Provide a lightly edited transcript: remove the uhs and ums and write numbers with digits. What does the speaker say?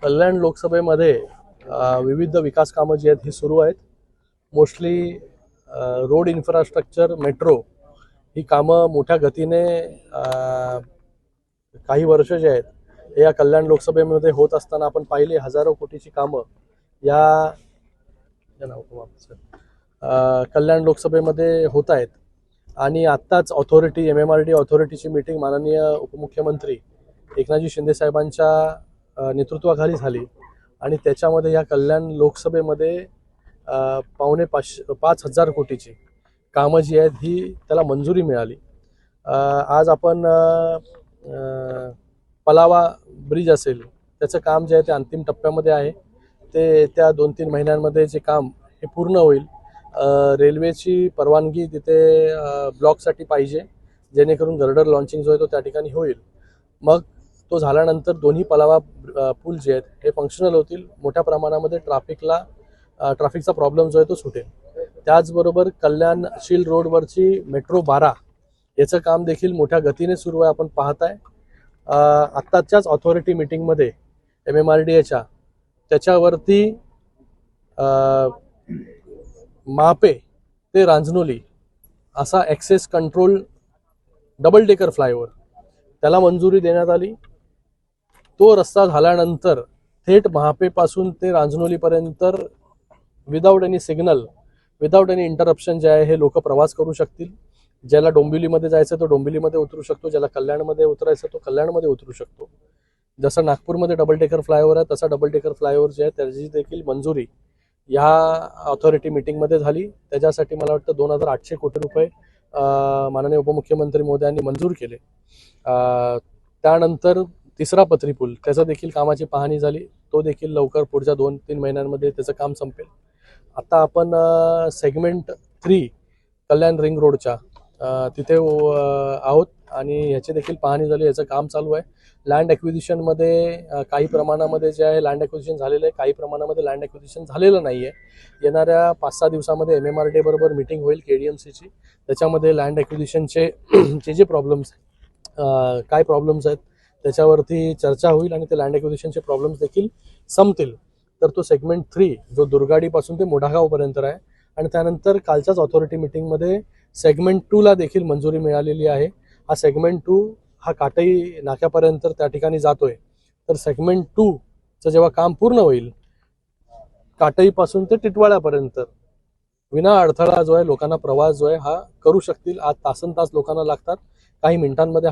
कल्याण लोकसभेमध्ये विविध विकास कामं जी आहेत ही सुरू आहेत. मोस्टली रोड इन्फ्रास्ट्रक्चर, मेट्रो ही कामं मोठ्या गतीने काही वर्ष जे आहेत हे या कल्याण लोकसभेमध्ये होत असताना आपण पाहिली हजारो कोटीची कामं या कल्याण लोकसभेमध्ये होत आहेत. आणि आत्ताच ऑथॉरिटी MMRD ऑथॉरिटीची मीटिंग माननीय उपमुख्यमंत्री एकनाथजी शिंदे साहेबांच्या नेतृत्वाखाली झाली आणि त्याच्यामध्ये या कल्याण लोकसभेमध्ये 5,500 कोटीची कामं जी आहेत ही त्याला मंजुरी मिळाली. आज आपण पलावा ब्रिज असेल त्याचं काम जे आहे ते अंतिम टप्प्यामध्ये आहे. ते त्या 2-3 महिन्यांमध्ये जे काम हे पूर्ण होईल. रेल्वेची परवानगी तिथे ब्लॉकसाठी पाहिजे जेणेकरून गर्डर लॉन्चिंग जो आहे तो त्या ठिकाणी होईल. मग तो झाल्यानंतर दोन्ही पलावा पूल जे आहेत हे फंक्शनल होतील. मोठ्या प्रमाणामध्ये ट्रॅफिकचा प्रॉब्लेम जो आहे तो सुटेल. त्याचबरोबर कल्याण-शील रोडवरची मेट्रो 12 याचं काम देखील मोठ्या गतीने सुरू आहे. आपण पाहताय आत्ताच्याच ऑथॉरिटी मीटिंगमध्ये MMRDAच्या त्याच्यावरती मापे ते रांजनोली असा access control double decker flyover त्याला मंजुरी देण्यात आली. तो रस्ता झाल्यानंतर थेट महापेपासून ते रांजनोलीपर्यंत without any signal, without any interruption जे आहे हे लोक प्रवास करू शकतील. ज्याला डोंबिवलीमध्ये जायचं तो डोंबिवलीमध्ये उतरू शकतो, ज्याला कल्याणमध्ये उतरायचं तो कल्याणमध्ये उतरू शकतो. जसं नागपूरमध्ये डबल डेकर फ्लायओव्हर आहे तसा डबल डेकर फ्लायओव्हर जे आहे त्याची देखील मंजुरी ह्या ऑथॉरिटी मीटिंगमध्ये झाली. त्याच्यासाठी मला वाटतं 2,800 कोटी रुपये माननीय उपमुख्यमंत्री महोदयांनी मंजूर केले. त्यानंतर तिसरा पथरी पूल त्याचा देखील कामाची पाहणी झाली. तो देखील लवकर पुढच्या 2-3 महिन्यांमध्ये त्याचं काम संपेल. आता आपण सेगमेंट 3 कल्याण रिंग रोडच्या तिथे आहोत आणि ह्याची देखील पाहणी झाली. याचं काम चालू आहे. लँड ॲक्विजिशनमध्ये काही प्रमाणामध्ये जे आहे लँड ॲक्विजिशन झालेलं आहे, काही प्रमाणामध्ये लँड ॲक्विजिशन झालेलं नाही आहे. येणाऱ्या 5-6 दिवसामध्ये MMRDA बरोबर मीटिंग होईल KDMCची. त्याच्यामध्ये लँड ॲक्विजिशनचे जे प्रॉब्लेम्स काय प्रॉब्लेम्स आहेत त्याच्यावरती चर्चा होईल आणि ते लँड ॲक्विजिशनचे प्रॉब्लेम्स देखील संपतील. तर तो सेगमेंट 3 जो दुर्गाडीपासून ते मोढागावपर्यंत आहे. आणि त्यानंतर कालच्याच ऑथॉरिटी मीटिंगमध्ये सेगमेंट 2 ला देखील मंजुरी मिळालेली आहे. हा सेगमेंट 2 हा काटई नाक्यापर्यंत त्या ठिकाणी जातोय. तर सेगमेंट 2 चं जेव्हा काम पूर्ण होईल काटईपासून ते टिटवाळ्यापर्यंत विना अडथळा जो आहे लोकांना प्रवास जो आहे हा करू शकतील. आज तासनतास लोकांना लागतात, काही मिनिटांमध्ये